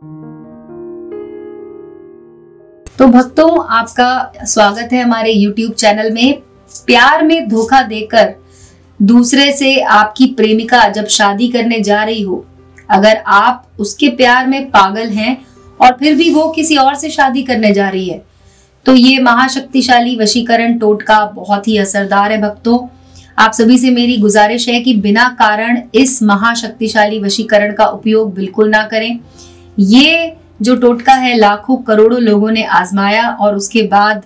तो भक्तों, आपका स्वागत है हमारे YouTube चैनल में। प्यार में धोखा देकर दूसरे से आपकी प्रेमिका जब शादी करने जा रही हो, अगर आप उसके प्यार में पागल हैं और फिर भी वो किसी और से शादी करने जा रही है, तो ये महाशक्तिशाली वशीकरण टोटका बहुत ही असरदार है। भक्तों, आप सभी से मेरी गुजारिश है कि बिना कारण इस महाशक्तिशाली वशीकरण का उपयोग बिल्कुल ना करें। ये जो टोटका है लाखों करोड़ों लोगों ने आजमाया और उसके बाद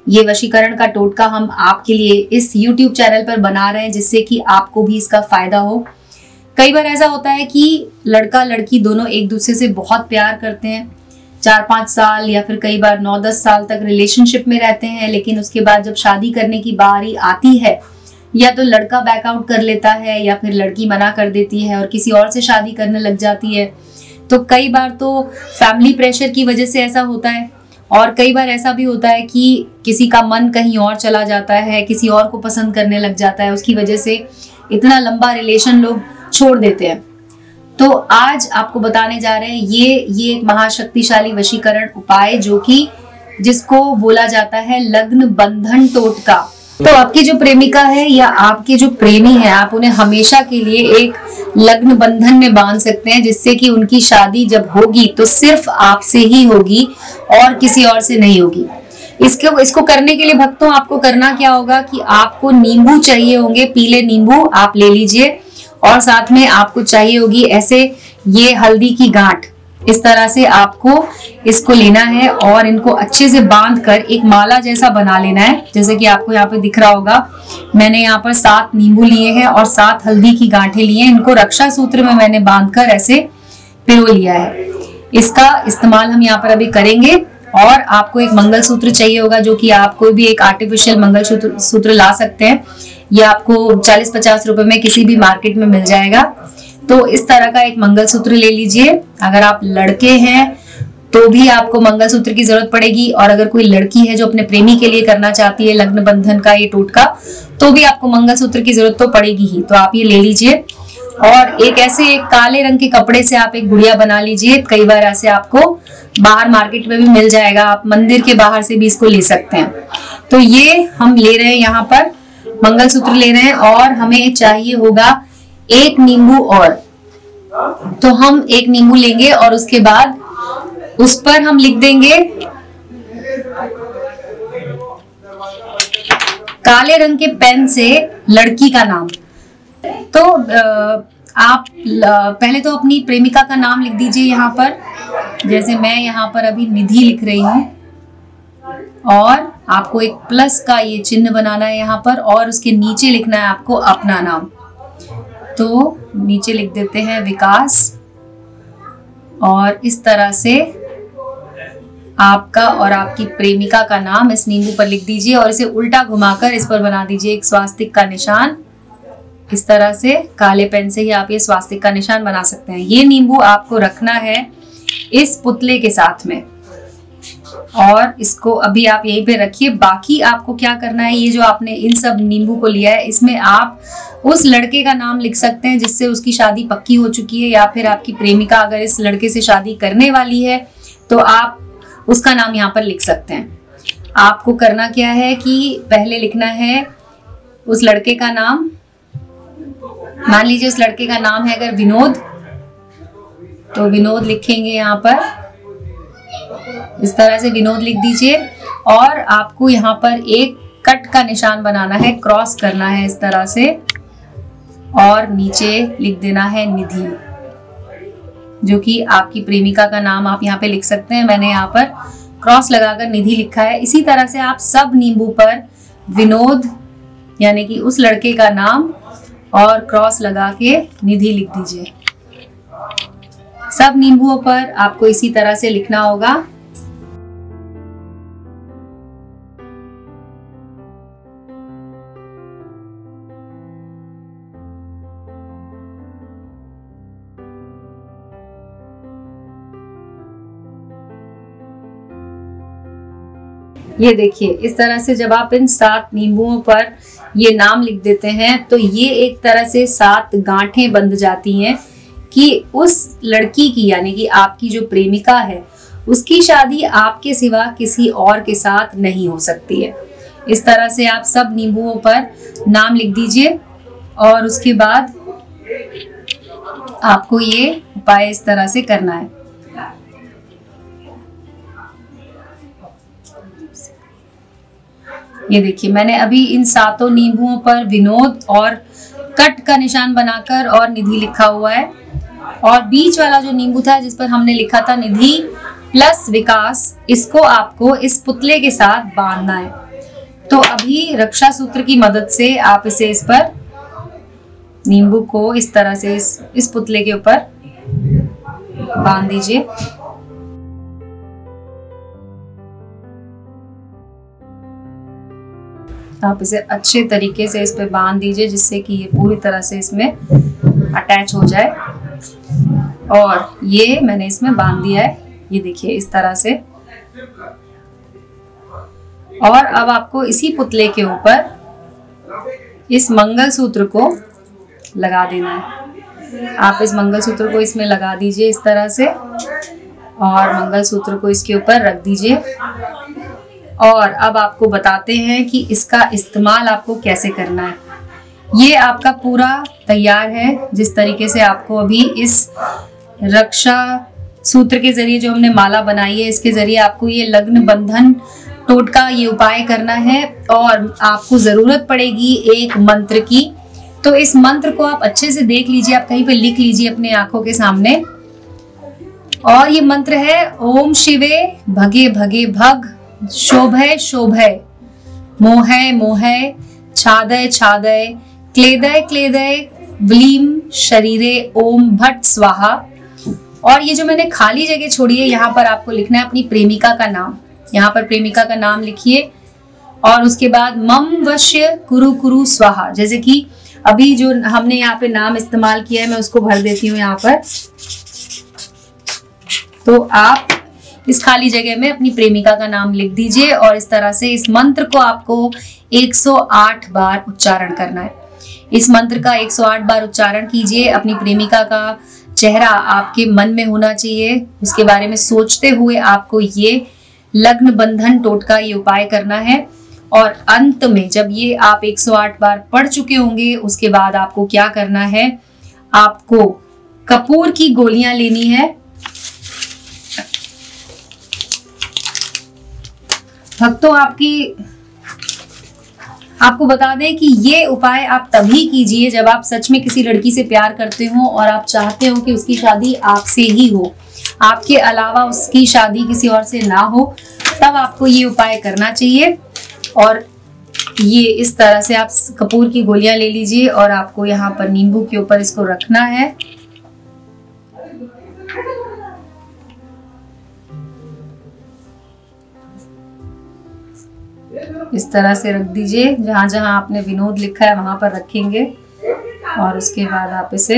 ये वशीकरण का टोटका हम आपके लिए इस YouTube चैनल पर बना रहे हैं, जिससे कि आपको भी इसका फायदा हो। कई बार ऐसा होता है कि लड़का लड़की दोनों एक दूसरे से बहुत प्यार करते हैं, 4-5 साल या फिर कई बार 9-10 साल तक रिलेशनशिप में रहते हैं, लेकिन उसके बाद जब शादी करने की बारी आती है, या तो लड़का बैकआउट कर लेता है या फिर लड़की मना कर देती है और किसी और से शादी करने लग जाती है। तो कई बार तो फैमिली प्रेशर की वजह से ऐसा होता है, और कई बार ऐसा भी होता है कि किसी का मन कहीं और चला जाता है, किसी और को पसंद करने लग जाता है, उसकी वजह से इतना लंबा रिलेशन लोग छोड़ देते हैं। तो आज आपको बताने जा रहे हैं ये एक महाशक्तिशाली वशीकरण उपाय, जो कि जिसको बोला जाता है लग्न बंधन टोटका। तो आपकी जो प्रेमिका है या आपके जो प्रेमी है, आप उन्हें हमेशा के लिए एक लग्न बंधन में बांध सकते हैं, जिससे कि उनकी शादी जब होगी तो सिर्फ आपसे ही होगी और किसी और से नहीं होगी। इसको करने के लिए भक्तों, आपको करना क्या होगा कि आपको नींबू चाहिए होंगे, पीले नींबू आप ले लीजिए, और साथ में आपको चाहिए होगी ऐसे ये हल्दी की गांठ। इस तरह से आपको इसको लेना है और इनको अच्छे से बांध कर एक माला जैसा बना लेना है। जैसे कि आपको यहाँ पे दिख रहा होगा, मैंने यहाँ पर 7 नींबू लिए हैं और 7 हल्दी की गांठें लिए हैं। इनको रक्षा सूत्र में मैंने बांधकर ऐसे पिरो लिया है। इसका इस्तेमाल हम यहाँ पर अभी करेंगे। और आपको एक मंगलसूत्र चाहिए होगा, जो कि आप कोई भी एक आर्टिफिशियल मंगलसूत्र ला सकते हैं। ये आपको 40-50 रुपए में किसी भी मार्केट में मिल जाएगा। तो इस तरह का एक मंगलसूत्र ले लीजिए। अगर आप लड़के हैं तो भी आपको मंगलसूत्र की जरूरत पड़ेगी, और अगर कोई लड़की है जो अपने प्रेमी के लिए करना चाहती है लग्न बंधन का ये टोटका, तो भी आपको मंगलसूत्र की जरूरत तो पड़ेगी ही। तो आप ये ले लीजिए और एक काले रंग के कपड़े से आप एक गुड़िया बना लीजिए। कई बार ऐसे आपको बाहर मार्केट में भी मिल जाएगा, आप मंदिर के बाहर से भी इसको ले सकते हैं। तो ये हम ले रहे हैं, यहाँ पर मंगलसूत्र ले रहे हैं, और हमें चाहिए होगा एक नींबू। और तो हम एक नींबू लेंगे और उसके बाद उस पर हम लिख देंगे काले रंग के पेन से लड़की का नाम। तो आप पहले तो अपनी प्रेमिका का नाम लिख दीजिए यहाँ पर। जैसे मैं यहाँ पर अभी निधि लिख रही हूँ, और आपको एक प्लस का ये चिन्ह बनाना है यहाँ पर, और उसके नीचे लिखना है आपको अपना नाम। तो नीचे लिख देते हैं विकास, और इस तरह से आपका और आपकी प्रेमिका का नाम इस नींबू पर लिख दीजिए, और इसे उल्टा घुमाकर इस पर बना दीजिए एक स्वास्तिक का निशान। इस तरह से काले पेन से ही आप ये स्वास्तिक का निशान बना सकते हैं। ये नींबू आपको रखना है इस पुतले के साथ में, और इसको अभी आप यहीं पे रखिए। बाकी आपको क्या करना है, ये जो आपने इन सब नींबू को लिया है, इसमें आप उस लड़के का नाम लिख सकते हैं जिससे उसकी शादी पक्की हो चुकी है, या फिर आपकी प्रेमिका अगर इस लड़के से शादी करने वाली है तो आप उसका नाम यहाँ पर लिख सकते हैं। आपको करना क्या है कि पहले लिखना है उस लड़के का नाम। मान लीजिए उस लड़के का नाम है अगर विनोद, तो विनोद लिखेंगे यहाँ पर। इस तरह से विनोद लिख दीजिए, और आपको यहाँ पर एक कट का निशान बनाना है, क्रॉस करना है इस तरह से, और नीचे लिख देना है निधि, जो कि आपकी प्रेमिका का नाम आप यहाँ पे लिख सकते हैं। मैंने यहाँ पर क्रॉस लगाकर निधि लिखा है। इसी तरह से आप सब नींबू पर विनोद यानी कि उस लड़के का नाम और क्रॉस लगा के निधि लिख दीजिए। सब नींबुओं पर आपको इसी तरह से लिखना होगा। ये देखिए, इस तरह से जब आप इन 7 नींबुओं पर ये नाम लिख देते हैं तो ये एक तरह से 7 गांठें बंध जाती हैं कि उस लड़की की यानी कि आपकी जो प्रेमिका है उसकी शादी आपके सिवा किसी और के साथ नहीं हो सकती है। इस तरह से आप सब नींबुओं पर नाम लिख दीजिए और उसके बाद आपको ये उपाय इस तरह से करना है। ये देखिए मैंने अभी इन 7 नींबुओं पर विनोद और कट का निशान बनाकर और निधि लिखा हुआ है, और बीच वाला जो नींबू था जिस पर हमने लिखा था निधि प्लस विकास, इसको आपको इस पुतले के साथ बांधना है। तो अभी रक्षा सूत्र की मदद से आप इसे इस पर नींबू को इस तरह से इस पुतले के ऊपर बांध दीजिए। आप इसे अच्छे तरीके से इस पे बांध दीजिए जिससे कि ये पूरी तरह से इसमें अटैच हो जाए। और ये मैंने इसमें बांध दिया है, ये देखिए इस तरह से। और अब आपको इसी पुतले के ऊपर इस मंगलसूत्र को लगा देना है। आप इस मंगलसूत्र को इसमें लगा दीजिए इस तरह से, और मंगलसूत्र को इसके ऊपर रख दीजिए। और अब आपको बताते हैं कि इसका इस्तेमाल आपको कैसे करना है। ये आपका पूरा तैयार है। जिस तरीके से आपको अभी इस रक्षा सूत्र के जरिए जो हमने माला बनाई है, इसके जरिए आपको ये लग्न बंधन टोटका ये उपाय करना है। और आपको जरूरत पड़ेगी एक मंत्र की, तो इस मंत्र को आप अच्छे से देख लीजिए, आप कहीं पे लिख लीजिए अपने आंखों के सामने। और ये मंत्र है ओम शिवे भगे भगे भग शोभय शोभय मोहय मोहय छादय छादय क्लेदय क्लेदय ब्लीम शरीरे ओम भट्ट स्वाहा। और ये जो मैंने खाली जगह छोड़ी है, यहाँ पर आपको लिखना है अपनी प्रेमिका का नाम। यहाँ पर प्रेमिका का नाम लिखिए और उसके बाद मम वश्य कुरु कुरु स्वाहा। जैसे कि अभी जो हमने यहाँ पे नाम इस्तेमाल किया है मैं उसको भर देती हूँ यहाँ पर। तो आप इस खाली जगह में अपनी प्रेमिका का नाम लिख दीजिए और इस तरह से इस मंत्र को आपको 108 बार उच्चारण करना है। इस मंत्र का 108 बार उच्चारण कीजिए। अपनी प्रेमिका का चेहरा आपके मन में होना चाहिए, उसके बारे में सोचते हुए आपको ये लग्न बंधन टोटका ये उपाय करना है। और अंत में जब ये आप 108 बार पढ़ चुके होंगे उसके बाद आपको क्या करना है, आपको कपूर की गोलियां लेनी है। भक्तों आपको बता दें कि ये उपाय आप तभी कीजिए जब आप सच में किसी लड़की से प्यार करते हो और आप चाहते हो कि उसकी शादी आपसे ही हो, आपके अलावा उसकी शादी किसी और से ना हो, तब आपको ये उपाय करना चाहिए। और ये इस तरह से आप कपूर की गोलियां ले लीजिए और आपको यहाँ पर नींबू के ऊपर इसको रखना है। इस तरह से रख दीजिए, जहां जहां आपने विनोद लिखा है वहां पर रखेंगे। और उसके बाद आप इसे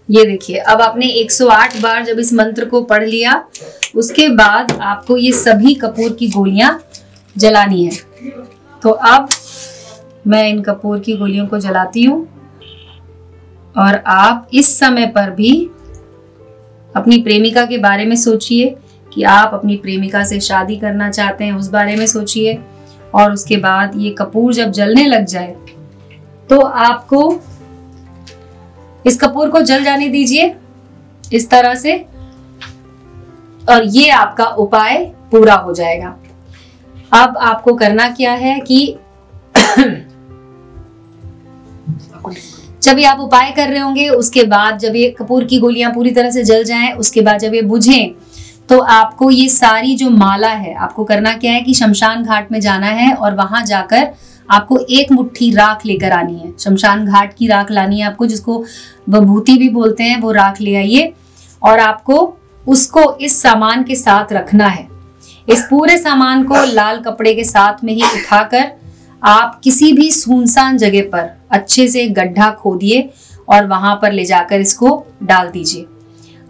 ये देखिए, अब आपने 108 बार जब इस मंत्र को पढ़ लिया उसके बाद आपको ये सभी कपूर की गोलियां जलानी है। तो अब मैं इन कपूर की गोलियों को जलाती हूँ और आप इस समय पर भी अपनी प्रेमिका के बारे में सोचिए कि आप अपनी प्रेमिका से शादी करना चाहते हैं, उस बारे में सोचिए। और उसके बाद ये कपूर जब जलने लग जाए तो आपको इस कपूर को जल जाने दीजिए इस तरह से, और ये आपका उपाय पूरा हो जाएगा। अब आपको करना क्या है कि जब ये आप उपाय कर रहे होंगे उसके बाद जब ये कपूर की गोलियां पूरी तरह से जल जाएं, उसके बाद जब ये बुझें तो आपको ये सारी जो माला है, आपको करना क्या है कि शमशान घाट में जाना है और वहां जाकर आपको एक मुट्ठी राख लेकर आनी है। शमशान घाट की राख लानी है आपको, जिसको विभूति भी बोलते हैं, वो राख ले आइए और आपको उसको इस सामान के साथ रखना है। इस पूरे सामान को लाल कपड़े के साथ में ही उठाकर आप किसी भी सुनसान जगह पर अच्छे से गड्ढा खोदिए और वहां पर ले जाकर इसको डाल दीजिए।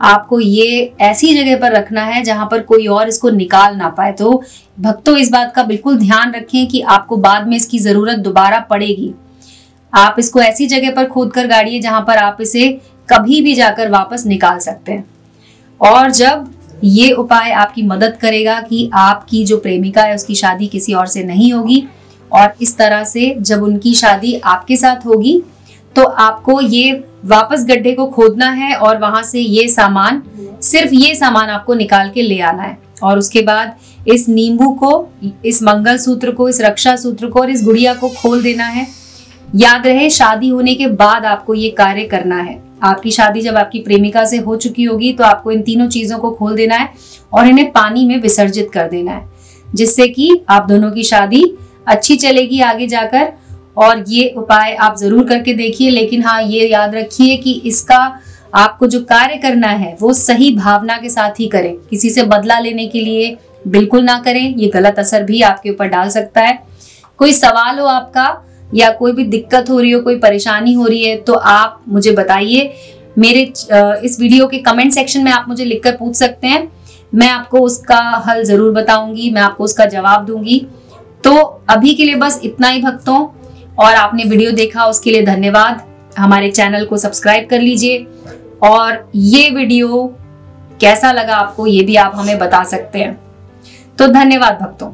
आपको ये ऐसी जगह पर रखना है जहां पर कोई और इसको निकाल ना पाए। तो भक्तों, इस बात का बिल्कुल ध्यान रखें कि आपको बाद में इसकी जरूरत दोबारा पड़ेगी। आप इसको ऐसी जगह पर खोद कर गाड़िए जहां पर आप इसे कभी भी जाकर वापस निकाल सकते हैं। और जब ये उपाय आपकी मदद करेगा कि आपकी जो प्रेमिका है उसकी शादी किसी और से नहीं होगी, और इस तरह से जब उनकी शादी आपके साथ होगी तो आपको ये वापस गड्ढे को खोदना है और वहां से ये सामान, सिर्फ ये सामान आपको निकाल के ले आना है। और उसके बाद इस नींबू को, इस मंगलसूत्र को, इस रक्षा सूत्र को और इस गुड़िया को खोल देना है। याद रहे, शादी होने के बाद आपको ये कार्य करना है। आपकी शादी जब आपकी प्रेमिका से हो चुकी होगी तो आपको इन तीनों चीजों को खोल देना है और इन्हें पानी में विसर्जित कर देना है, जिससे कि आप दोनों की शादी अच्छी चलेगी आगे जाकर। और ये उपाय आप जरूर करके देखिए, लेकिन हाँ, ये याद रखिए कि इसका आपको जो कार्य करना है वो सही भावना के साथ ही करें। किसी से बदला लेने के लिए बिल्कुल ना करें, ये गलत असर भी आपके ऊपर डाल सकता है। कोई सवाल हो आपका या कोई भी दिक्कत हो रही हो, कोई परेशानी हो रही है, तो आप मुझे बताइए। मेरे इस वीडियो के कमेंट सेक्शन में आप मुझे लिखकर पूछ सकते हैं, मैं आपको उसका हल जरूर बताऊंगी, मैं आपको उसका जवाब दूंगी। तो अभी के लिए बस इतना ही भक्तों, और आपने वीडियो देखा उसके लिए धन्यवाद। हमारे चैनल को सब्सक्राइब कर लीजिए, और ये वीडियो कैसा लगा आपको ये भी आप हमें बता सकते हैं। तो धन्यवाद भक्तों।